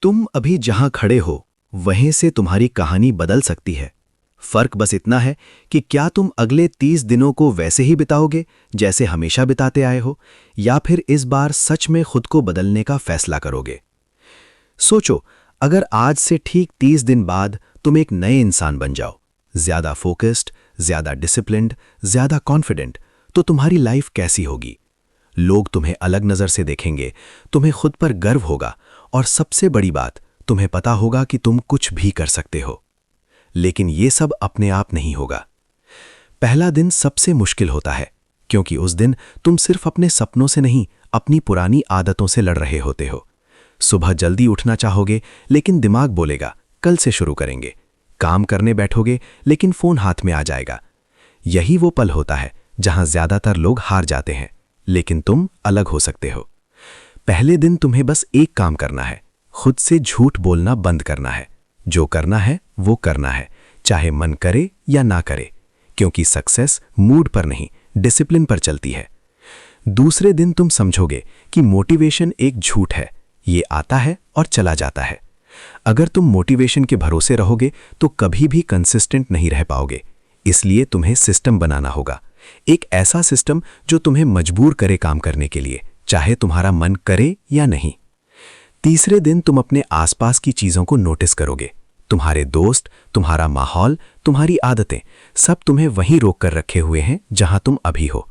तुम अभी जहां खड़े हो वहीं से तुम्हारी कहानी बदल सकती है। फर्क बस इतना है कि क्या तुम अगले 30 दिनों को वैसे ही बिताओगे जैसे हमेशा बिताते आए हो, या फिर इस बार सच में खुद को बदलने का फैसला करोगे। सोचो, अगर आज से ठीक 30 दिन बाद तुम एक नए इंसान बन जाओ, ज्यादा फोकस्ड, ज्यादा डिसिप्लिन्ड, ज्यादा कॉन्फिडेंट, तो तुम्हारी लाइफ कैसी होगी। लोग तुम्हें अलग नजर से देखेंगे, तुम्हें खुद पर गर्व होगा, और सबसे बड़ी बात, तुम्हें पता होगा कि तुम कुछ भी कर सकते हो। लेकिन ये सब अपने आप नहीं होगा। पहला दिन सबसे मुश्किल होता है, क्योंकि उस दिन तुम सिर्फ अपने सपनों से नहीं, अपनी पुरानी आदतों से लड़ रहे होते हो। सुबह जल्दी उठना चाहोगे, लेकिन दिमाग बोलेगा कल से शुरू करेंगे। काम करने बैठोगे, लेकिन फोन हाथ में आ जाएगा। यही वो पल होता है जहां ज्यादातर लोग हार जाते हैं, लेकिन तुम अलग हो सकते हो। पहले दिन तुम्हें बस एक काम करना है, खुद से झूठ बोलना बंद करना है। जो करना है वो करना है, चाहे मन करे या ना करे, क्योंकि सक्सेस मूड पर नहीं, डिसिप्लिन पर चलती है। दूसरे दिन तुम समझोगे कि मोटिवेशन एक झूठ है, ये आता है और चला जाता है। अगर तुम मोटिवेशन के भरोसे रहोगे तो कभी भी कंसिस्टेंट नहीं रह पाओगे। इसलिए तुम्हें सिस्टम बनाना होगा, एक ऐसा सिस्टम जो तुम्हें मजबूर करे काम करने के लिए, चाहे तुम्हारा मन करे या नहीं। तीसरे दिन तुम अपने आसपास की चीजों को नोटिस करोगे। तुम्हारे दोस्त, तुम्हारा माहौल, तुम्हारी आदतें, सब तुम्हें वहीं रोक कर रखे हुए हैं जहां तुम अभी हो।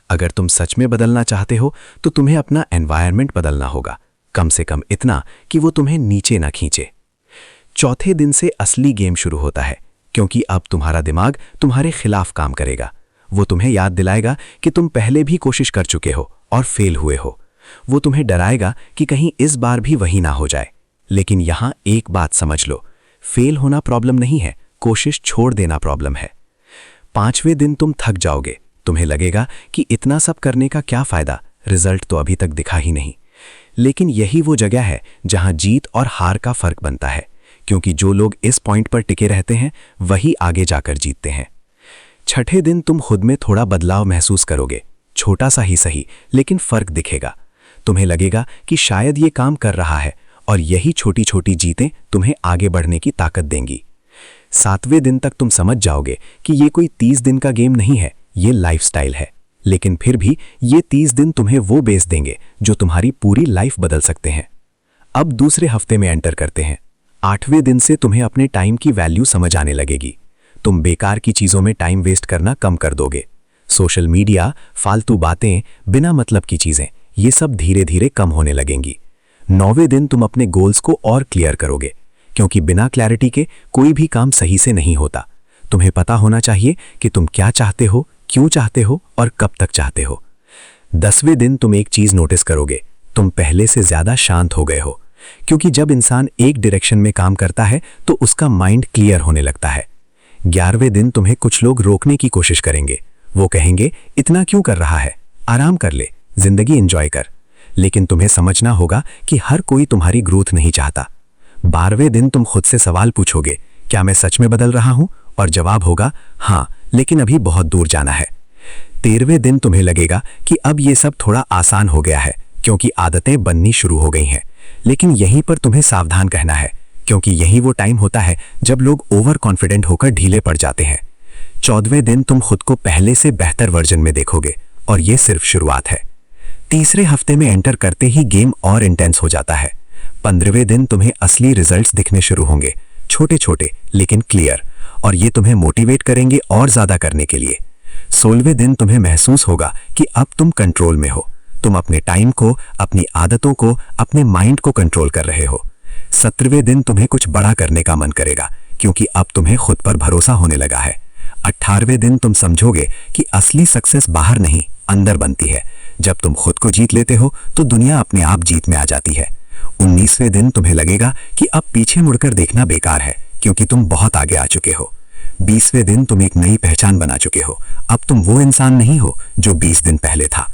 अगर तुम सच में बदलना चाहते हो तो तुम्हें अपना एनवायरनमेंट बदलना होगा, कम से कम इतना कि वो तुम्हें नीचे ना खींचे। चौथे दिन से असली गेम शुरू होता है, क्योंकि अब तुम्हारा दिमाग तुम्हारे खिलाफ काम करेगा। वो तुम्हें याद दिलाएगा कि तुम पहले भी कोशिश कर चुके हो और फेल हुए हो। वो तुम्हें डराएगा कि कहीं इस बार भी वही ना हो जाए। लेकिन यहां एक बात समझ लो, फेल होना प्रॉब्लम नहीं है, कोशिश छोड़ देना प्रॉब्लम है। पांचवें दिन तुम थक जाओगे, तुम्हें लगेगा कि इतना सब करने का क्या फायदा, रिजल्ट तो अभी तक दिखा ही नहीं। लेकिन यही वो जगह है जहां जीत और हार का फर्क बनता है, क्योंकि जो लोग इस पॉइंट पर टिके रहते हैं वही आगे जाकर जीतते हैं। छठे दिन तुम खुद में थोड़ा बदलाव महसूस करोगे, छोटा सा ही सही, लेकिन फर्क दिखेगा। तुम्हें लगेगा कि शायद ये काम कर रहा है, और यही छोटी छोटी जीतें तुम्हें आगे बढ़ने की ताकत देंगी। सातवें दिन तक तुम समझ जाओगे कि ये कोई 30 दिन का गेम नहीं है, ये लाइफस्टाइल है। लेकिन फिर भी ये 30 दिन तुम्हें वो बेस देंगे जो तुम्हारी पूरी लाइफ बदल सकते हैं। अब दूसरे हफ्ते में एंटर करते हैं। 8वें दिन से तुम्हें अपने टाइम की वैल्यू समझ आने लगेगी। तुम बेकार की चीजों में टाइम वेस्ट करना कम कर दोगे। सोशल मीडिया, फालतू बातें, बिना मतलब की चीजें, ये सब धीरे धीरे कम होने लगेंगी। 9वें दिन तुम अपने गोल्स को और क्लियर करोगे, क्योंकि बिना क्लैरिटी के कोई भी काम सही से नहीं होता। तुम्हें पता होना चाहिए कि तुम क्या चाहते हो, क्यों चाहते हो और कब तक चाहते हो। 10वें दिन तुम एक चीज नोटिस करोगे, तुम पहले से ज्यादा शांत हो गए हो, क्योंकि जब इंसान एक डायरेक्शन में काम करता है तो उसका माइंड क्लियर होने लगता है। 11वें दिन तुम्हें कुछ लोग रोकने की कोशिश करेंगे। वो कहेंगे इतना क्यों कर रहा है, आराम कर ले, जिंदगी एंजॉय कर। लेकिन तुम्हें समझना होगा कि हर कोई तुम्हारी ग्रोथ नहीं चाहता। 12वें दिन तुम खुद से सवाल पूछोगे, क्या मैं सच में बदल रहा हूं? और जवाब होगा हाँ, लेकिन अभी बहुत दूर जाना है। 13वें दिन तुम्हें लगेगा कि अब ये सब थोड़ा आसान हो गया है, क्योंकि आदतें बननी शुरू हो गई हैं। लेकिन यहीं पर तुम्हें सावधान कहना है, क्योंकि यही वो टाइम होता है जब लोग ओवर कॉन्फिडेंट होकर ढीले पड़ जाते हैं। 14वें दिन तुम खुद को पहले से बेहतर वर्जन में देखोगे, और ये सिर्फ शुरुआत है। तीसरे हफ्ते में एंटर करते ही गेम और इंटेंस हो जाता है। 15वें दिन तुम्हें असली रिजल्ट्स दिखने शुरू होंगे, छोटे छोटे लेकिन क्लियर, और ये तुम्हें मोटिवेट करेंगे और ज्यादा करने के लिए। 16वें दिन तुम्हें महसूस होगा कि अब तुम कंट्रोल में हो, तुम अपने टाइम को, अपनी आदतों को, अपने माइंड को कंट्रोल कर रहे हो। 17वें दिन तुम्हें कुछ बड़ा करने का मन करेगा, क्योंकि अब तुम्हें खुद पर भरोसा होने लगा है। 18वें दिन तुम समझोगे कि असली सक्सेस बाहर नहीं, अंदर बनती है। जब तुम खुद को जीत लेते हो तो दुनिया अपने आप जीत में आ जाती है। 19वें दिन तुम्हें लगेगा कि अब पीछे मुड़कर देखना बेकार है, क्योंकि तुम बहुत आगे आ चुके हो। 20वें दिन तुम एक नई पहचान बना चुके हो, अब तुम वो इंसान नहीं हो जो 20 दिन पहले था।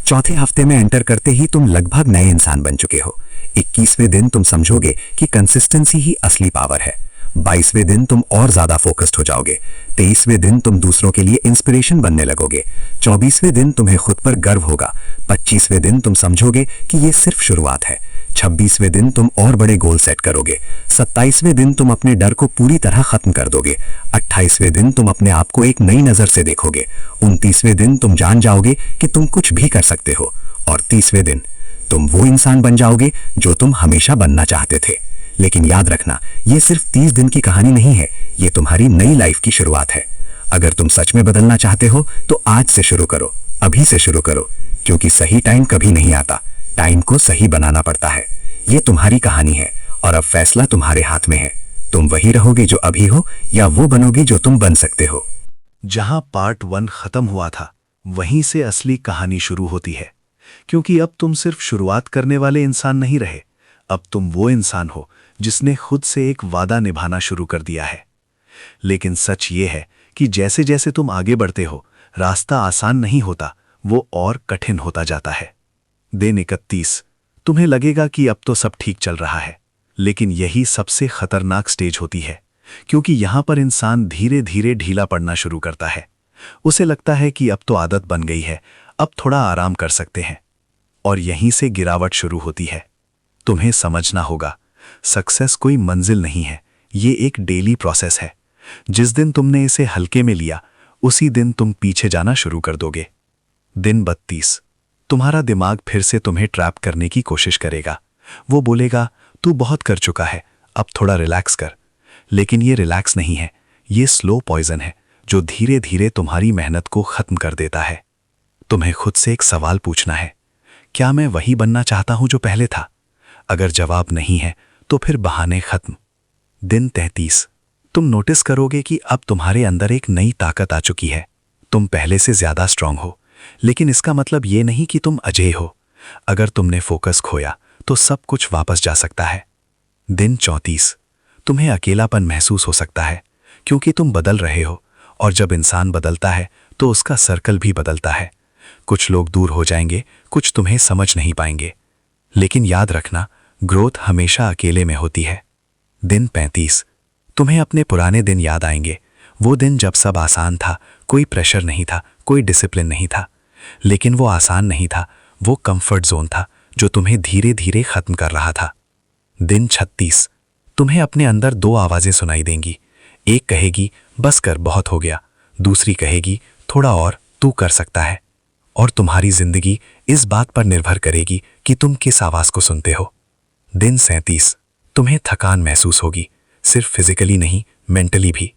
चौथे हफ्ते में एंटर करते ही तुम लगभग नए इंसान बन चुके हो। 21वें दिन तुम समझोगे कि कंसिस्टेंसी ही असली पावर है। 22वें दिन तुम और ज्यादा फोकस्ड हो जाओगे। 23वें दिन तुम दूसरों के लिए इंस्पिरेशन बनने लगोगे। 24वें दिन तुम्हें खुद पर गर्व होगा। 25वें दिन तुम समझोगे कि ये सिर्फ शुरुआत है। 26वें दिन तुम और बड़े गोल सेट करोगे। 27वें दिन तुम अपने डर को पूरी तरह खत्म कर दोगे। 28वें दिन तुम अपने आप को एक नई नजर से देखोगे। 29वें दिन तुम जान जाओगे कि तुम कुछ भी कर सकते हो। और 30वें दिन तुम वो इंसान बन जाओगे जो तुम हमेशा बनना चाहते थे। लेकिन याद रखना, ये सिर्फ 30 दिन की कहानी नहीं है, ये तुम्हारी नई लाइफ की शुरुआत है। अगर तुम सच में बदलना चाहते हो तो आज से शुरू करो, अभी से शुरू करो, क्योंकि सही टाइम कभी नहीं आता, टाइम को सही बनाना पड़ता है। ये तुम्हारी कहानी है और अब फैसला तुम्हारे हाथ में है। तुम वही रहोगे जो अभी हो या वो बनोगे जो तुम बन सकते हो। जहां पार्ट 1 खत्म हुआ था, वहीं से असली कहानी शुरू होती है, क्योंकि अब तुम सिर्फ शुरुआत करने वाले इंसान नहीं रहे, अब तुम वो इंसान हो जिसने खुद से एक वादा निभाना शुरू कर दिया है। लेकिन सच ये है कि जैसे जैसे तुम आगे बढ़ते हो, रास्ता आसान नहीं होता, वो और कठिन होता जाता है। दिन 31, तुम्हें लगेगा कि अब तो सब ठीक चल रहा है, लेकिन यही सबसे खतरनाक स्टेज होती है, क्योंकि यहां पर इंसान धीरे धीरे ढीला पड़ना शुरू करता है। उसे लगता है कि अब तो आदत बन गई है, अब थोड़ा आराम कर सकते हैं, और यहीं से गिरावट शुरू होती है। तुम्हें समझना होगा, सक्सेस कोई मंजिल नहीं है, ये एक डेली प्रोसेस है। जिस दिन तुमने इसे हल्के में लिया, उसी दिन तुम पीछे जाना शुरू कर दोगे। दिन 32, तुम्हारा दिमाग फिर से तुम्हें ट्रैप करने की कोशिश करेगा। वो बोलेगा, तू बहुत कर चुका है, अब थोड़ा रिलैक्स कर। लेकिन ये रिलैक्स नहीं है, ये स्लो पॉइजन है जो धीरे धीरे तुम्हारी मेहनत को खत्म कर देता है। तुम्हें खुद से एक सवाल पूछना है, क्या मैं वही बनना चाहता हूं जो पहले था? अगर जवाब नहीं है तो फिर बहाने खत्म। दिन 33, तुम नोटिस करोगे कि अब तुम्हारे अंदर एक नई ताकत आ चुकी है। तुम पहले से ज्यादा स्ट्रांग हो, लेकिन इसका मतलब ये नहीं कि तुम अजेय हो। अगर तुमने फोकस खोया तो सब कुछ वापस जा सकता है। दिन 34, तुम्हें अकेलापन महसूस हो सकता है, क्योंकि तुम बदल रहे हो, और जब इंसान बदलता है तो उसका सर्कल भी बदलता है। कुछ लोग दूर हो जाएंगे, कुछ तुम्हें समझ नहीं पाएंगे, लेकिन याद रखना, ग्रोथ हमेशा अकेले में होती है। दिन 35, तुम्हें अपने पुराने दिन याद आएंगे, वो दिन जब सब आसान था, कोई प्रेशर नहीं था, कोई डिसिप्लिन नहीं था। लेकिन वो आसान नहीं था, वो कंफर्ट जोन था जो तुम्हें धीरे धीरे खत्म कर रहा था। दिन 36, तुम्हें अपने अंदर दो आवाजें सुनाई देंगी। एक कहेगी, बस कर, बहुत हो गया। दूसरी कहेगी, थोड़ा और, तू कर सकता है। और तुम्हारी जिंदगी इस बात पर निर्भर करेगी कि तुम किस आवाज को सुनते हो। दिन 37, तुम्हें थकान महसूस होगी, सिर्फ फिजिकली नहीं, मेंटली भी।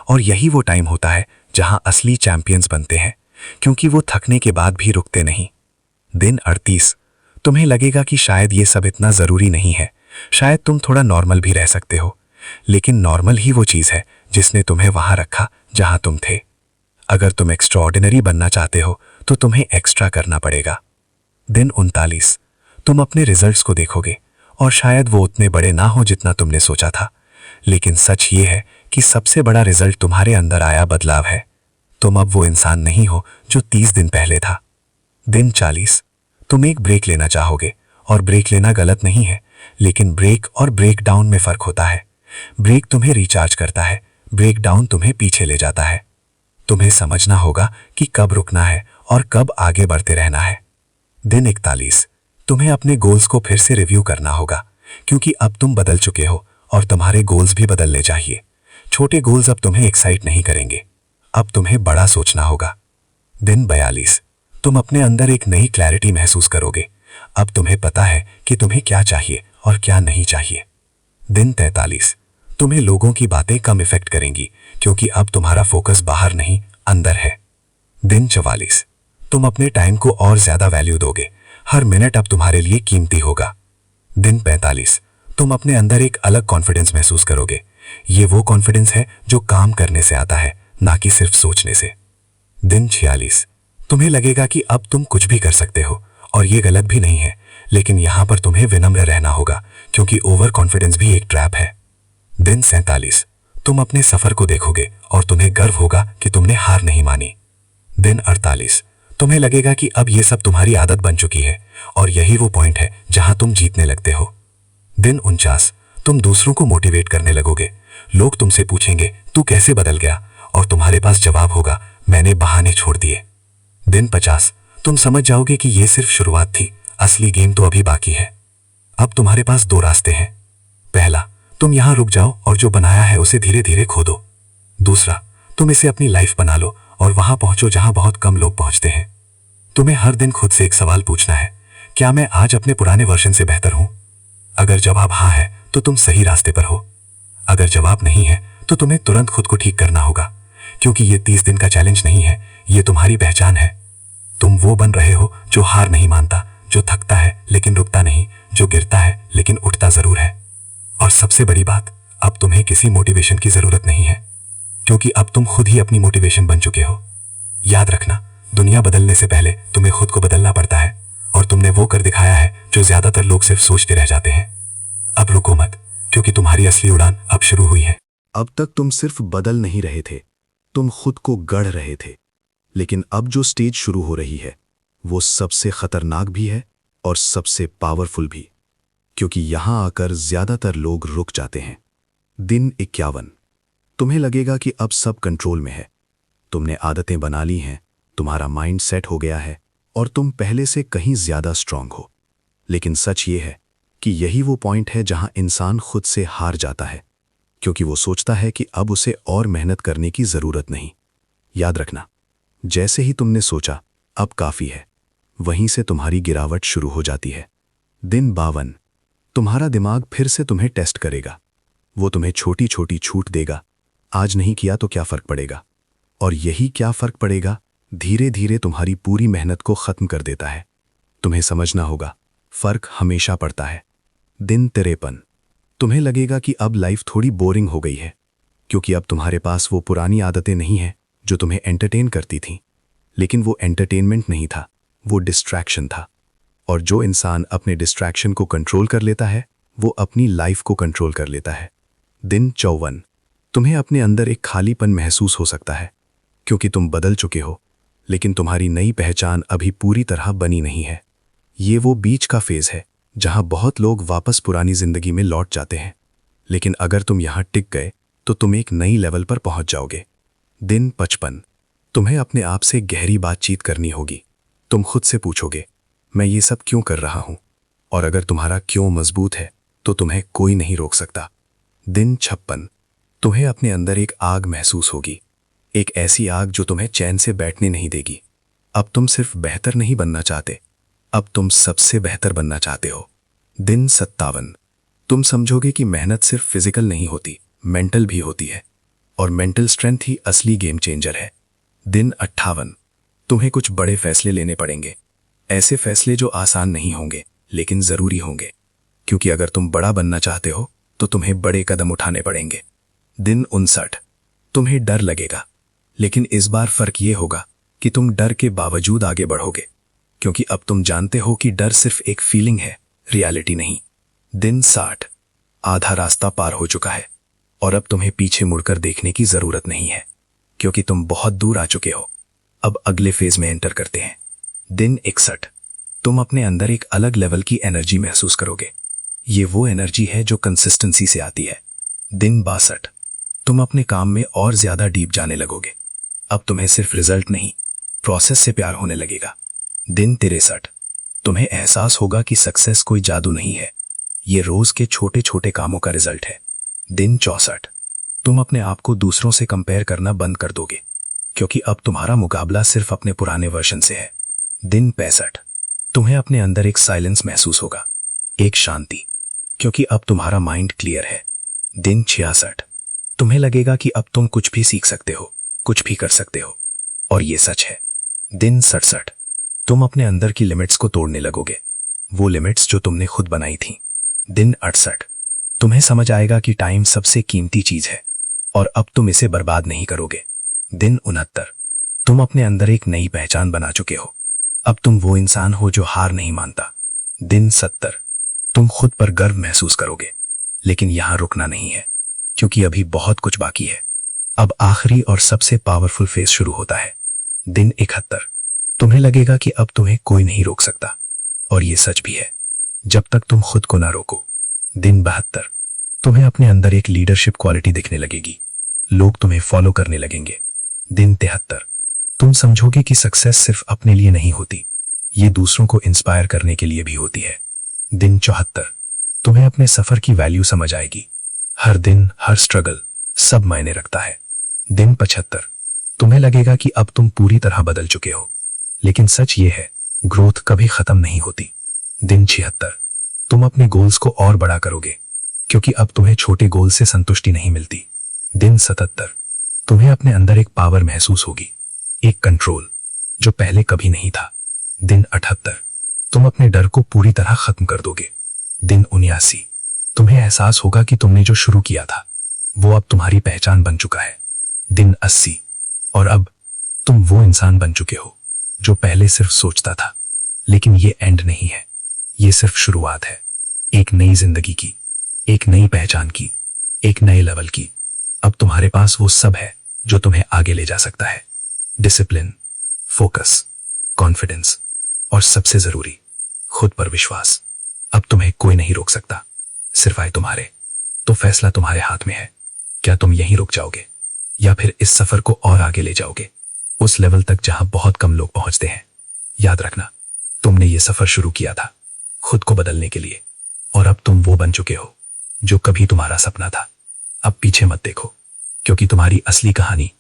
और यही वो टाइम होता है जहां असली चैंपियंस बनते हैं, क्योंकि वो थकने के बाद भी रुकते नहीं। दिन 38, तुम्हें लगेगा कि शायद ये सब इतना जरूरी नहीं है, शायद तुम थोड़ा नॉर्मल भी रह सकते हो। लेकिन नॉर्मल ही वो चीज है जिसने तुम्हें वहां रखा जहां तुम थे। अगर तुम एक्स्ट्राऑर्डिनरी बनना चाहते हो तो तुम्हें एक्स्ट्रा करना पड़ेगा। दिन 39, तुम अपने रिजल्ट्स को देखोगे, और शायद वो उतने बड़े ना हो जितना तुमने सोचा था। लेकिन सच ये है कि सबसे बड़ा रिजल्ट तुम्हारे अंदर आया बदलाव है। तुम अब वो इंसान नहीं हो जो 30 दिन पहले था। दिन 40, तुम एक ब्रेक लेना चाहोगे, और ब्रेक लेना गलत नहीं है, लेकिन ब्रेक और ब्रेक डाउन में फर्क होता है। ब्रेक तुम्हें रिचार्ज करता है, ब्रेक डाउन तुम्हें पीछे ले जाता है। तुम्हें समझना होगा कि कब रुकना है और कब आगे बढ़ते रहना है। दिन 41, तुम्हें अपने गोल्स को फिर से रिव्यू करना होगा, क्योंकि अब तुम बदल चुके हो और तुम्हारे गोल्स भी बदलने चाहिए। छोटे गोल्स अब तुम्हें एक्साइट नहीं करेंगे, अब तुम्हें बड़ा सोचना होगा। दिन 42, तुम अपने अंदर एक नई क्लैरिटी महसूस करोगे। अब तुम्हें पता है कि तुम्हें क्या चाहिए और क्या नहीं चाहिए। दिन 43, तुम्हें लोगों की बातें कम इफेक्ट करेंगी, क्योंकि अब तुम्हारा फोकस बाहर नहीं, अंदर है। दिन 44, तुम अपने टाइम को और ज्यादा वैल्यू दोगे, हर मिनट अब तुम्हारे लिए कीमती होगा। दिन 45, तुम अपने अंदर एक अलग कॉन्फिडेंस महसूस करोगे। ये वो कॉन्फिडेंस है जो काम करने से आता है, ना कि सिर्फ सोचने से। दिन 46, तुम्हें लगेगा कि अब तुम कुछ भी कर सकते हो, और ये गलत भी नहीं है, लेकिन यहां पर तुम्हें विनम्र रहना होगा, क्योंकि ओवर कॉन्फिडेंस भी एक ट्रैप है। दिन 47, तुम अपने सफर को देखोगे और तुम्हें गर्व होगा कि तुमने हार नहीं मानी। दिन 48, तुम्हें लगेगा कि अब ये सब तुम्हारी आदत बन चुकी है, और यही वो पॉइंट है जहां तुम जीतने लगते हो। दिन 49, तुम दूसरों को मोटिवेट करने लगोगे। लोग तुमसे पूछेंगे, तू कैसे बदल गया, और तुम्हारे पास जवाब होगा, मैंने बहाने छोड़ दिए। दिन 50, तुम समझ जाओगे कि यह सिर्फ शुरुआत थी, असली गेम तो अभी बाकी है। अब तुम्हारे पास दो रास्ते हैं। पहला, तुम यहां रुक जाओ और जो बनाया है उसे धीरे धीरे खोदो। दूसरा, तुम इसे अपनी लाइफ बना लो और वहां पहुंचो जहां बहुत कम लोग पहुंचते हैं। तुम्हें हर दिन खुद से एक सवाल पूछना है, क्या मैं आज अपने पुराने वर्जन से बेहतर हूं? अगर जवाब हाँ है तो तुम सही रास्ते पर हो। अगर जवाब नहीं है तो तुम्हें तुरंत खुद को ठीक करना होगा, क्योंकि ये 30 दिन का चैलेंज नहीं है, ये तुम्हारी पहचान है। तुम वो बन रहे हो जो हार नहीं मानता, जो थकता है लेकिन रुकता नहीं, जो गिरता है लेकिन उठता जरूर है। और सबसे बड़ी बात, अब तुम्हें किसी मोटिवेशन की जरूरत नहीं है, क्योंकि अब तुम खुद ही अपनी मोटिवेशन बन चुके हो। याद रखना, दुनिया बदलने से पहले तुम्हें खुद को बदलना पड़ता है, और तुमने वो कर दिखाया है जो ज्यादातर लोग सिर्फ सोचते रह जाते हैं। अब रुको मत, क्योंकि तुम्हारी असली उड़ान अब शुरू हुई है। अब तक तुम सिर्फ बदल नहीं रहे थे, तुम खुद को गढ़ रहे थे। लेकिन अब जो स्टेज शुरू हो रही है वो सबसे खतरनाक भी है और सबसे पावरफुल भी, क्योंकि यहां आकर ज्यादातर लोग रुक जाते हैं। दिन 51। तुम्हें लगेगा कि अब सब कंट्रोल में है, तुमने आदतें बना ली हैं, तुम्हारा माइंड सेट हो गया है और तुम पहले से कहीं ज्यादा स्ट्रांग हो। लेकिन सच ये है कि यही वो पॉइंट है जहां इंसान खुद से हार जाता है, क्योंकि वो सोचता है कि अब उसे और मेहनत करने की जरूरत नहीं। याद रखना, जैसे ही तुमने सोचा अब काफी है, वहीं से तुम्हारी गिरावट शुरू हो जाती है। दिन 52। तुम्हारा दिमाग फिर से तुम्हें टेस्ट करेगा। वो तुम्हें छोटी छोटी छूट देगा, आज नहीं किया तो क्या फर्क पड़ेगा। और यही क्या फर्क पड़ेगा धीरे धीरे तुम्हारी पूरी मेहनत को खत्म कर देता है। तुम्हें समझना होगा, फर्क हमेशा पड़ता है। दिन 53। तुम्हें लगेगा कि अब लाइफ थोड़ी बोरिंग हो गई है, क्योंकि अब तुम्हारे पास वो पुरानी आदतें नहीं हैं जो तुम्हें एंटरटेन करती थीं। लेकिन वो एंटरटेनमेंट नहीं था, वो डिस्ट्रैक्शन था। और जो इंसान अपने डिस्ट्रैक्शन को कंट्रोल कर लेता है वो अपनी लाइफ को कंट्रोल कर लेता है। दिन 54। तुम्हें अपने अंदर एक खालीपन महसूस हो सकता है, क्योंकि तुम बदल चुके हो, लेकिन तुम्हारी नई पहचान अभी पूरी तरह बनी नहीं है। ये वो बीच का फेज है जहां बहुत लोग वापस पुरानी जिंदगी में लौट जाते हैं, लेकिन अगर तुम यहां टिक गए तो तुम एक नई लेवल पर पहुंच जाओगे। दिन 55। तुम्हें अपने आप से गहरी बातचीत करनी होगी। तुम खुद से पूछोगे, मैं ये सब क्यों कर रहा हूं? और अगर तुम्हारा क्यों मजबूत है तो तुम्हें कोई नहीं रोक सकता। दिन 56। तुम्हें अपने अंदर एक आग महसूस होगी, एक ऐसी आग जो तुम्हें चैन से बैठने नहीं देगी। अब तुम सिर्फ बेहतर नहीं बनना चाहते, अब तुम सबसे बेहतर बनना चाहते हो। दिन 57। तुम समझोगे कि मेहनत सिर्फ फिजिकल नहीं होती, मेंटल भी होती है, और मेंटल स्ट्रेंथ ही असली गेम चेंजर है। दिन 58। तुम्हें कुछ बड़े फैसले लेने पड़ेंगे, ऐसे फैसले जो आसान नहीं होंगे लेकिन जरूरी होंगे, क्योंकि अगर तुम बड़ा बनना चाहते हो तो तुम्हें बड़े कदम उठाने पड़ेंगे। दिन 59। तुम्हें डर लगेगा, लेकिन इस बार फर्क ये होगा कि तुम डर के बावजूद आगे बढ़ोगे, क्योंकि अब तुम जानते हो कि डर सिर्फ एक फीलिंग है, रियलिटी नहीं। दिन 60। आधा रास्ता पार हो चुका है और अब तुम्हें पीछे मुड़कर देखने की जरूरत नहीं है, क्योंकि तुम बहुत दूर आ चुके हो। अब अगले फेज में एंटर करते हैं। दिन 61। तुम अपने अंदर एक अलग लेवल की एनर्जी महसूस करोगे। ये वो एनर्जी है जो कंसिस्टेंसी से आती है। दिन 62। तुम अपने काम में और ज्यादा डीप जाने लगोगे। अब तुम्हें सिर्फ रिजल्ट नहीं, प्रोसेस से प्यार होने लगेगा। दिन 63। तुम्हें एहसास होगा कि सक्सेस कोई जादू नहीं है, ये रोज के छोटे छोटे कामों का रिजल्ट है। दिन 64। तुम अपने आप को दूसरों से कंपेयर करना बंद कर दोगे, क्योंकि अब तुम्हारा मुकाबला सिर्फ अपने पुराने वर्जन से है। दिन 65। तुम्हें अपने अंदर एक साइलेंस महसूस होगा, एक शांति, क्योंकि अब तुम्हारा माइंड क्लियर है। दिन 66। तुम्हें लगेगा कि अब तुम कुछ भी सीख सकते हो, कुछ भी कर सकते हो, और ये सच है। दिन 67। तुम अपने अंदर की लिमिट्स को तोड़ने लगोगे, वो लिमिट्स जो तुमने खुद बनाई थी। दिन 68। तुम्हें समझ आएगा कि टाइम सबसे कीमती चीज है और अब तुम इसे बर्बाद नहीं करोगे। दिन 69। तुम अपने अंदर एक नई पहचान बना चुके हो, अब तुम वो इंसान हो जो हार नहीं मानता। दिन 70। तुम खुद पर गर्व महसूस करोगे, लेकिन यहां रुकना नहीं है, क्योंकि अभी बहुत कुछ बाकी है। अब आखिरी और सबसे पावरफुल फेज शुरू होता है। दिन 71। तुम्हें लगेगा कि अब तुम्हें कोई नहीं रोक सकता, और ये सच भी है, जब तक तुम खुद को ना रोको। दिन 72। तुम्हें अपने अंदर एक लीडरशिप क्वालिटी दिखने लगेगी, लोग तुम्हें फॉलो करने लगेंगे। दिन 73। तुम समझोगे कि सक्सेस सिर्फ अपने लिए नहीं होती, ये दूसरों को इंस्पायर करने के लिए भी होती है। दिन 74। तुम्हें अपने सफर की वैल्यू समझ आएगी। हर दिन, हर स्ट्रगल, सब मायने रखता है। दिन 75, तुम्हें लगेगा कि अब तुम पूरी तरह बदल चुके हो, लेकिन सच ये है, ग्रोथ कभी खत्म नहीं होती। दिन 76, तुम अपने गोल्स को और बड़ा करोगे, क्योंकि अब तुम्हें छोटे गोल से संतुष्टि नहीं मिलती। दिन 77, तुम्हें अपने अंदर एक पावर महसूस होगी, एक कंट्रोल जो पहले कभी नहीं था। दिन 78, तुम अपने डर को पूरी तरह खत्म कर दोगे। दिन 79, तुम्हें एहसास होगा कि तुमने जो शुरू किया था वो अब तुम्हारी पहचान बन चुका है। दिन 80, और अब तुम वो इंसान बन चुके हो जो पहले सिर्फ सोचता था। लेकिन ये एंड नहीं है, ये सिर्फ शुरुआत है, एक नई जिंदगी की, एक नई पहचान की, एक नए लेवल की। अब तुम्हारे पास वो सब है जो तुम्हें आगे ले जा सकता है। डिसिप्लिन, फोकस, कॉन्फिडेंस और सबसे जरूरी, खुद पर विश्वास। अब तुम्हें कोई नहीं रोक सकता, सिर्फ आए तुम्हारे। तो फैसला तुम्हारे हाथ में है, क्या तुम यहीं रुक जाओगे या फिर इस सफर को और आगे ले जाओगे, उस लेवल तक जहां बहुत कम लोग पहुंचते हैं। याद रखना, तुमने ये सफर शुरू किया था खुद को बदलने के लिए, और अब तुम वो बन चुके हो जो कभी तुम्हारा सपना था। अब पीछे मत देखो, क्योंकि तुम्हारी असली कहानी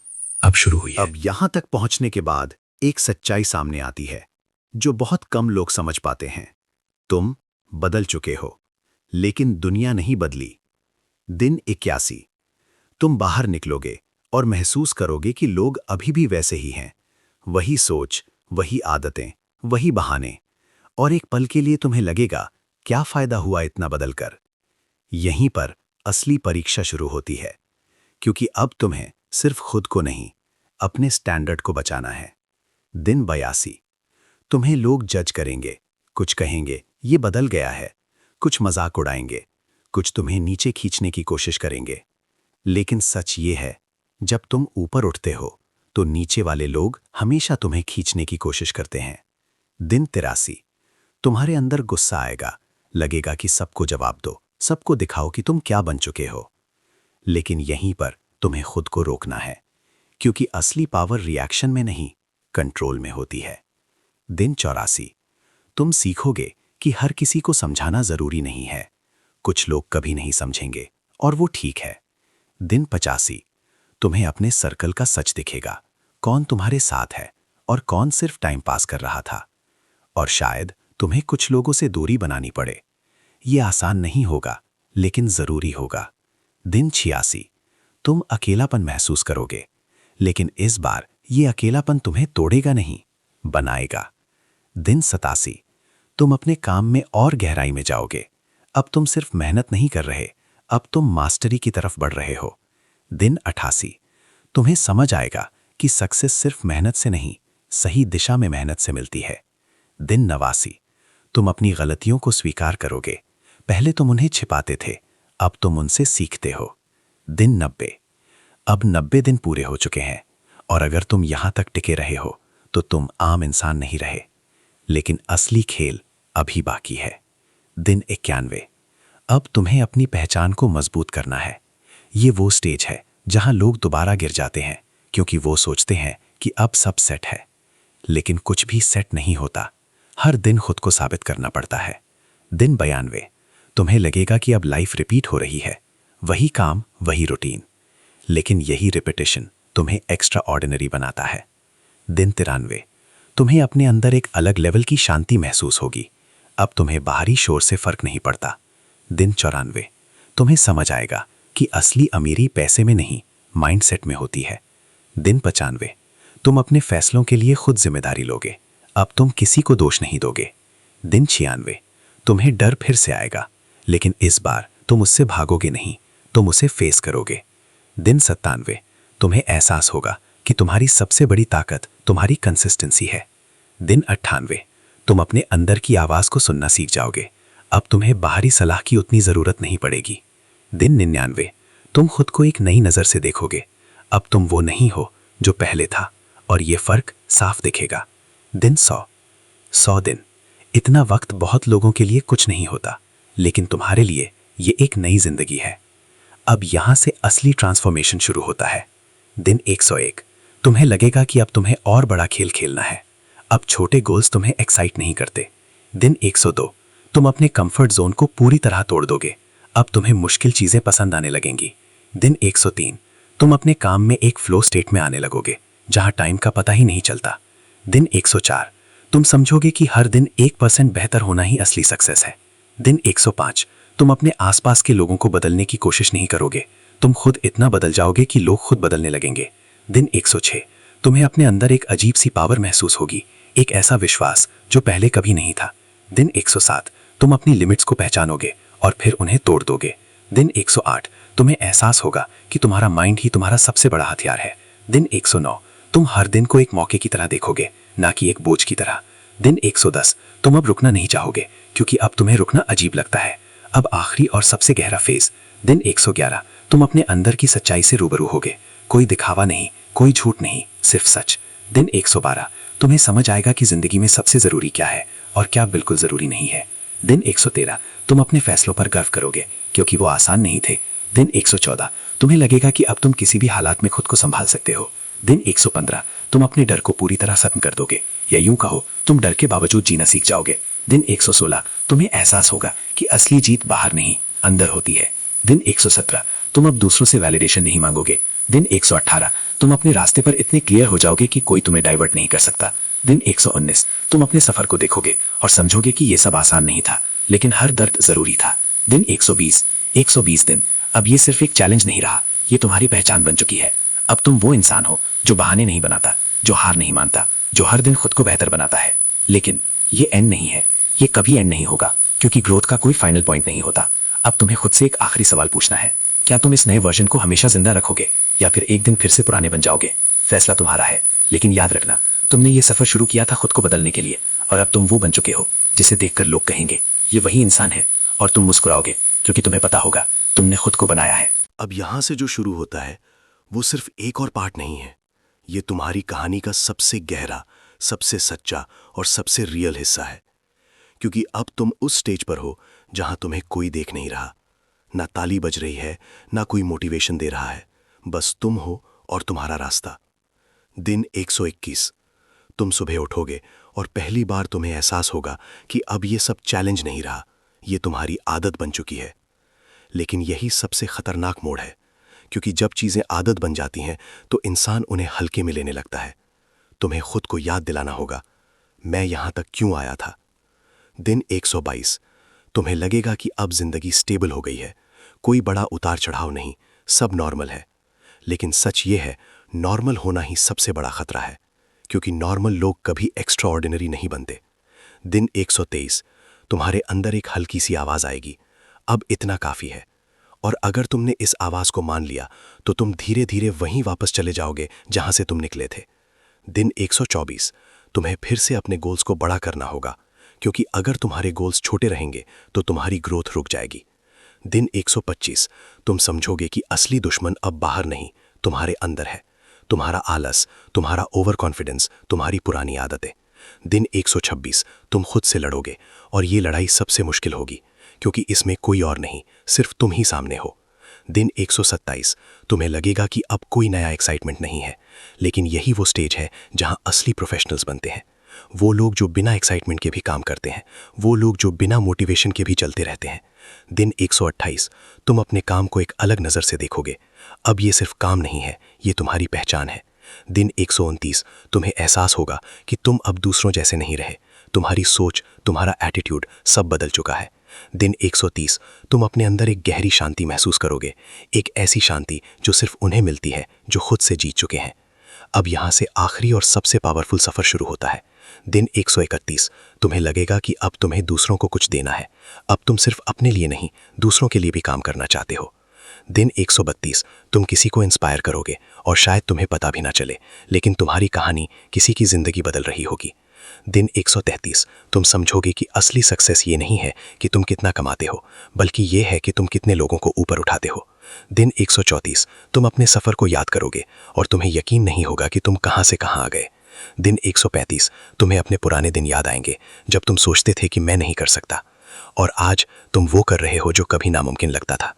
अब शुरू हुई है। अब यहां तक पहुंचने के बाद एक सच्चाई सामने आती है जो बहुत कम लोग समझ पाते हैं। तुम बदल चुके हो, लेकिन दुनिया नहीं बदली। दिन 81, तुम बाहर निकलोगे और महसूस करोगे कि लोग अभी भी वैसे ही हैं, वही सोच, वही आदतें, वही बहाने। और एक पल के लिए तुम्हें लगेगा, क्या फायदा हुआ इतना बदलकर। यहीं पर असली परीक्षा शुरू होती है, क्योंकि अब तुम्हें सिर्फ खुद को नहीं, अपने स्टैंडर्ड को बचाना है। दिन 82, तुम्हें लोग जज करेंगे, कुछ कहेंगे ये बदल गया है, कुछ मजाक उड़ाएंगे, कुछ तुम्हें नीचे खींचने की कोशिश करेंगे। लेकिन सच ये है, जब तुम ऊपर उठते हो तो नीचे वाले लोग हमेशा तुम्हें खींचने की कोशिश करते हैं। दिन 83, तुम्हारे अंदर गुस्सा आएगा, लगेगा कि सबको जवाब दो, सबको दिखाओ कि तुम क्या बन चुके हो। लेकिन यहीं पर तुम्हें खुद को रोकना है, क्योंकि असली पावर रिएक्शन में नहीं, कंट्रोल में होती है। दिन 84, तुम सीखोगे कि हर किसी को समझाना जरूरी नहीं है, कुछ लोग कभी नहीं समझेंगे और वो ठीक है। दिन 85, तुम्हें अपने सर्कल का सच दिखेगा, कौन तुम्हारे साथ है और कौन सिर्फ टाइम पास कर रहा था। और शायद तुम्हें कुछ लोगों से दूरी बनानी पड़े। ये आसान नहीं होगा, लेकिन जरूरी होगा। दिन 86, तुम अकेलापन महसूस करोगे, लेकिन इस बार ये अकेलापन तुम्हें तोड़ेगा नहीं, बनाएगा। दिन 87, तुम अपने काम में और गहराई में जाओगे। अब तुम सिर्फ मेहनत नहीं कर रहे, अब तुम मास्टरी की तरफ बढ़ रहे हो। दिन 88, तुम्हें समझ आएगा कि सक्सेस सिर्फ मेहनत से नहीं, सही दिशा में मेहनत से मिलती है। दिन 89, तुम अपनी गलतियों को स्वीकार करोगे, पहले तुम उन्हें छिपाते थे, अब तुम उनसे सीखते हो। दिन 90, अब 90 दिन पूरे हो चुके हैं, और अगर तुम यहां तक टिके रहे हो तो तुम आम इंसान नहीं रहे, लेकिन असली खेल अभी बाकी है। दिन 91, अब तुम्हें अपनी पहचान को मजबूत करना है। ये वो स्टेज है जहां लोग दोबारा गिर जाते हैं, क्योंकि वो सोचते हैं कि अब सब सेट है, लेकिन कुछ भी सेट नहीं होता। हर दिन खुद को साबित करना पड़ता है। दिन 92, तुम्हें लगेगा कि अब लाइफ रिपीट हो रही है, वही काम, वही रूटीन, लेकिन यही रिपीटिशन तुम्हें एक्स्ट्रा ऑर्डिनरी बनाता है। दिन 93, तुम्हें अपने अंदर एक अलग लेवल की शांति महसूस होगी, अब तुम्हें बाहरी शोर से फर्क नहीं पड़ता। दिन 94, तुम्हें समझ आएगा कि असली अमीरी पैसे में नहीं, माइंडसेट में होती है। दिन 95, तुम अपने फैसलों के लिए खुद जिम्मेदारी लोगे, अब तुम किसी को दोष नहीं दोगे। दिन 96, तुम्हें डर फिर से आएगा, लेकिन इस बार तुम उससे भागोगे नहीं, तुम उसे फेस करोगे। दिन 97, तुम्हें एहसास होगा कि तुम्हारी सबसे बड़ी ताकत तुम्हारी कंसिस्टेंसी है। दिन 98, तुम अपने अंदर की आवाज को सुनना सीख जाओगे, अब तुम्हें बाहरी सलाह की उतनी जरूरत नहीं पड़ेगी। दिन 99, तुम खुद को एक नई नजर से देखोगे, अब तुम वो नहीं हो जो पहले था, और ये फर्क साफ दिखेगा। दिन 100 दिन, इतना वक्त बहुत लोगों के लिए कुछ नहीं होता, लेकिन तुम्हारे लिए ये एक नई जिंदगी है। अब यहां से असली ट्रांसफॉर्मेशन शुरू होता है। दिन 101, तुम्हें लगेगा कि अब तुम्हें और बड़ा खेल खेलना है, अब छोटे गोल्स तुम्हें एक्साइट नहीं करते। दिन 102, तुम अपने कंफर्ट जोन को पूरी तरह तोड़ दोगे। अब तुम्हें मुश्किल चीजें पसंद आने लगेंगी। दिन 103, तुम अपने काम में एक फ्लो स्टेट में आने लगोगे जहां टाइम का पता ही नहीं चलता। दिन 104, तुम समझोगे कि हर दिन 1% बेहतर होना ही असली सक्सेस है। दिन 105, तुम अपने आसपास के लोगों को बदलने की कोशिश नहीं करोगे, तुम खुद इतना बदल जाओगे कि लोग खुद बदलने लगेंगे। दिन 106, तुम्हें अपने अंदर एक अजीब सी पावर महसूस होगी, एक ऐसा विश्वास जो पहले कभी नहीं था। दिन 107, तुम अपनी लिमिट्स को पहचानोगे और फिर उन्हें तोड़ दोगे। दिन 108, तुम्हें एहसास होगा कि तुम्हारा माइंड ही तुम्हारा सबसे बड़ा हथियार है। दिन 109, तुम हर दिन को एक मौके की तरह देखोगे, ना कि एक बोझ की तरह। दिन 110, तुम अब रुकना नहीं चाहोगे क्योंकि अब तुम्हें रुकना अजीब लगता है। अब आखिरी और सबसे गहरा फेज, दिन 111, तुम अपने अंदर की सच्चाई से रूबरू होगे। कोई दिखावा नहीं, कोई झूठ नहीं, सिर्फ सच। दिन 112, तुम्हें समझ आएगा कि जिंदगी में सबसे जरूरी क्या है और क्या बिल्कुल जरूरी नहीं है। दिन 113, तुम अपने फैसलों पर गर्व करोगे क्योंकि वो आसान नहीं थे। दिन 114, तुम्हें लगेगा कि अब तुम किसी भी हालात में खुद को संभाल सकते हो। दिन 115, तुम अपने डर को पूरी तरह खत्म कर दोगे, या यूं कहो तुम डर के बावजूद जीना सीख जाओगे। दिन 116, तुम्हें एहसास होगा कि असली जीत बाहर नहीं अंदर होती है। दिन 117, तुम अब दूसरों से वैलिडेशन नहीं मांगोगे। दिन 118, तुम अपने रास्ते पर इतने क्लियर हो जाओगे कि कोई तुम्हें डाइवर्ट नहीं कर सकता। दिन 119, तुम अपने सफर को देखोगे और समझोगे कि यह सब आसान नहीं था, लेकिन हर दर्द जरूरी था। दिन 120 दिन, अब ये सिर्फ एक चैलेंज नहीं रहा, ये तुम्हारी पहचान बन चुकी है। अब तुम वो इंसान हो जो बहाने नहीं बनाता, जो हार नहीं मानता, जो हर दिन खुद को बेहतर बनाता है। लेकिन ये एंड नहीं है, ये कभी एंड नहीं होगा, क्योंकि ग्रोथ का कोई फाइनल पॉइंट नहीं होता। अब तुम्हें खुद से एक आखिरी सवाल पूछना है, क्या तुम इस नए वर्जन को हमेशा जिंदा रखोगे या फिर एक दिन फिर से पुराने बन जाओगे? फैसला तुम्हारा है, लेकिन याद रखना, तुमने ये सफर शुरू किया था खुद को बदलने के लिए, और अब तुम वो बन चुके हो जिसे देखकर लोग कहेंगे ये वही इंसान है, और तुम मुस्कुराओगे क्योंकि तुम्हें पता होगा तुमने खुद को बनाया है। अब यहां से जो शुरू होता है वो सिर्फ एक और पार्ट नहीं है, ये तुम्हारी कहानी का सबसे गहरा, सबसे सच्चा और सबसे रियल हिस्सा है। क्योंकि अब तुम उस स्टेज पर हो जहां तुम्हें कोई देख नहीं रहा, ना ताली बज रही है, ना कोई मोटिवेशन दे रहा है, बस तुम हो और तुम्हारा रास्ता। दिन 121, तुम सुबह उठोगे और पहली बार तुम्हें एहसास होगा कि अब ये सब चैलेंज नहीं रहा, ये तुम्हारी आदत बन चुकी है। लेकिन यही सबसे खतरनाक मोड़ है, क्योंकि जब चीजें आदत बन जाती हैं तो इंसान उन्हें हल्के में लेने लगता है। तुम्हें खुद को याद दिलाना होगा, मैं यहां तक क्यों आया था। दिन 122, तुम्हें लगेगा कि अब जिंदगी स्टेबल हो गई है, कोई बड़ा उतार चढ़ाव नहीं, सब नॉर्मल है। लेकिन सच ये है, नॉर्मल होना ही सबसे बड़ा खतरा है, क्योंकि नॉर्मल लोग कभी एक्स्ट्रा ऑर्डिनरी नहीं बनते। दिन 123, तुम्हारे अंदर एक हल्की सी आवाज आएगी, अब इतना काफी है। और अगर तुमने इस आवाज को मान लिया तो तुम धीरे धीरे वहीं वापस चले जाओगे जहां से तुम निकले थे। दिन 124, तुम्हें फिर से अपने गोल्स को बड़ा करना होगा, क्योंकि अगर तुम्हारे गोल्स छोटे रहेंगे तो तुम्हारी ग्रोथ रुक जाएगी। दिन 125, तुम समझोगे कि असली दुश्मन अब बाहर नहीं, तुम्हारे अंदर है, तुम्हारा आलस, तुम्हारा ओवर कॉन्फिडेंस, तुम्हारी पुरानी आदतें। दिन 126, तुम खुद से लड़ोगे, और ये लड़ाई सबसे मुश्किल होगी, क्योंकि इसमें कोई और नहीं, सिर्फ तुम ही सामने हो। दिन 127, तुम्हें लगेगा कि अब कोई नया एक्साइटमेंट नहीं है, लेकिन यही वो स्टेज है जहां असली प्रोफेशनल्स बनते हैं। वो लोग जो बिना एक्साइटमेंट के भी काम करते हैं, वो लोग जो बिना मोटिवेशन के भी चलते रहते हैं। दिन 128, तुम अपने काम को एक अलग नज़र से देखोगे, अब ये सिर्फ काम नहीं है, ये तुम्हारी पहचान है। दिन 129, तुम्हें एहसास होगा कि तुम अब दूसरों जैसे नहीं रहे, तुम्हारी सोच, तुम्हारा एटीट्यूड सब बदल चुका है। दिन 130, तुम अपने अंदर एक गहरी शांति महसूस करोगे, एक ऐसी शांति जो सिर्फ उन्हें मिलती है जो खुद से जीत चुके हैं। अब यहाँ से आखिरी और सबसे पावरफुल सफ़र शुरू होता है। दिन 131, तुम्हें लगेगा कि अब तुम्हें दूसरों को कुछ देना है, अब तुम सिर्फ अपने लिए नहीं, दूसरों के लिए भी काम करना चाहते हो। दिन 132, तुम किसी को इंस्पायर करोगे और शायद तुम्हें पता भी ना चले, लेकिन तुम्हारी कहानी किसी की ज़िंदगी बदल रही होगी। दिन 133, तुम समझोगे कि असली सक्सेस ये नहीं है कि तुम कितना कमाते हो, बल्कि ये है कि तुम कितने लोगों को ऊपर उठाते हो। दिन 134, तुम अपने सफ़र को याद करोगे और तुम्हें यकीन नहीं होगा कि तुम कहाँ से कहाँ आ गए। दिन 135, तुम्हें अपने पुराने दिन याद आएंगे जब तुम सोचते थे कि मैं नहीं कर सकता, और आज तुम वो कर रहे हो जो कभी नामुमकिन लगता था।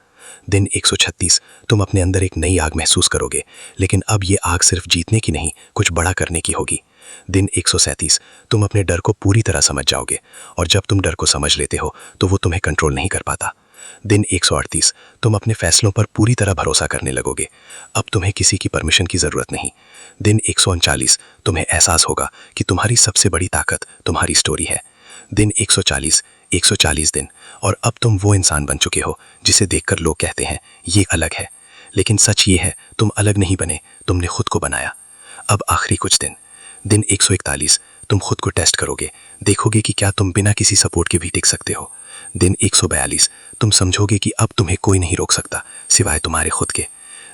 दिन 136, तुम अपने अंदर एक नई आग महसूस करोगे, लेकिन अब ये आग सिर्फ जीतने की नहीं, कुछ बड़ा करने की होगी। दिन 137 तुम अपने डर को पूरी तरह समझ जाओगे और जब तुम डर को समझ लेते हो तो वो तुम्हें कंट्रोल नहीं कर पाता। दिन 138 तुम अपने फैसलों पर पूरी तरह भरोसा करने लगोगे। अब तुम्हें किसी की परमिशन की जरूरत नहीं। दिन 139 तुम्हें एहसास होगा कि तुम्हारी सबसे बड़ी ताकत तुम्हारी स्टोरी है। दिन 140 दिन और अब तुम वो इंसान बन चुके हो जिसे देखकर लोग कहते हैं ये अलग है, लेकिन सच ये है तुम अलग नहीं बने, तुमने खुद को बनाया। अब आखिरी कुछ दिन 141 तुम खुद को टेस्ट करोगे, देखोगे कि क्या तुम बिना किसी सपोर्ट के भी टिक सकते हो। दिन 142 तुम समझोगे कि अब तुम्हें कोई नहीं रोक सकता सिवाय तुम्हारे खुद के।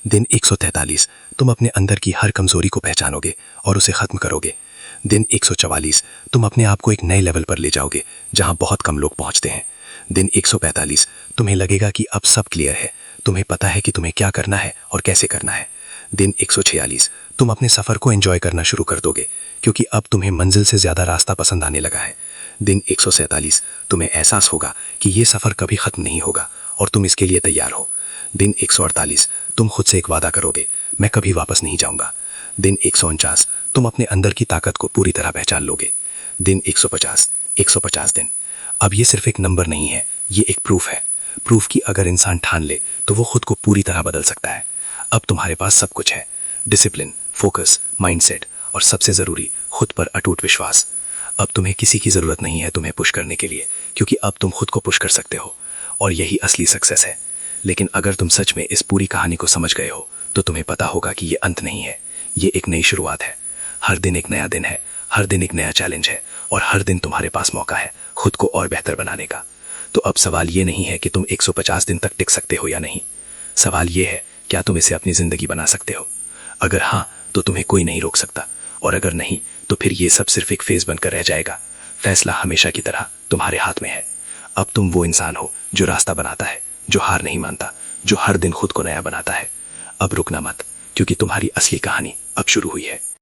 दिन 143 तुम अपने अंदर की हर कमजोरी को पहचानोगे और उसे खत्म करोगे। दिन 144 तुम अपने आप को एक नए लेवल पर ले जाओगे जहां बहुत कम लोग पहुंचते हैं। दिन 145 तुम्हें लगेगा कि अब सब क्लियर है, तुम्हें पता है कि तुम्हें क्या करना है और कैसे करना है। दिन 146 तुम अपने सफर को एंजॉय करना शुरू कर दोगे क्योंकि अब तुम्हें मंजिल से ज्यादा रास्ता पसंद आने लगा है। दिन 147 तुम्हें एहसास होगा कि ये सफर कभी खत्म नहीं होगा और तुम इसके लिए तैयार हो। दिन 148 तुम खुद से एक वादा करोगे, मैं कभी वापस नहीं जाऊंगा। दिन 149 तुम अपने अंदर की ताकत को पूरी तरह पहचान लोगे। दिन 150 दिन। अब ये सिर्फ एक नंबर नहीं है, ये एक प्रूफ है। प्रूफ कि अगर इंसान ठान ले तो वो खुद को पूरी तरह बदल सकता है। अब तुम्हारे पास सब कुछ है, डिसिप्लिन, फोकस, माइंडसेट और सबसे जरूरी खुद पर अटूट विश्वास। अब तुम्हें किसी की जरूरत नहीं है तुम्हें पुश करने के लिए, क्योंकि अब तुम खुद को पुश कर सकते हो और यही असली सक्सेस है। लेकिन अगर तुम सच में इस पूरी कहानी को समझ गए हो तो तुम्हें पता होगा कि ये अंत नहीं है, ये एक नई शुरुआत है। हर दिन एक नया दिन है, हर दिन एक नया चैलेंज है और हर दिन तुम्हारे पास मौका है खुद को और बेहतर बनाने का। तो अब सवाल ये नहीं है कि तुम 150 दिन तक टिक सकते हो या नहीं, सवाल ये है क्या तुम इसे अपनी जिंदगी बना सकते हो। अगर हाँ तो तुम्हें कोई नहीं रोक सकता, और अगर नहीं तो फिर ये सब सिर्फ एक फेज बनकर रह जाएगा। फैसला हमेशा की तरह तुम्हारे हाथ में है। अब तुम वो इंसान हो जो रास्ता बनाता है, जो हार नहीं मानता, जो हर दिन खुद को नया बनाता है। अब रुकना मत, क्योंकि तुम्हारी असली कहानी अब शुरू हुई है।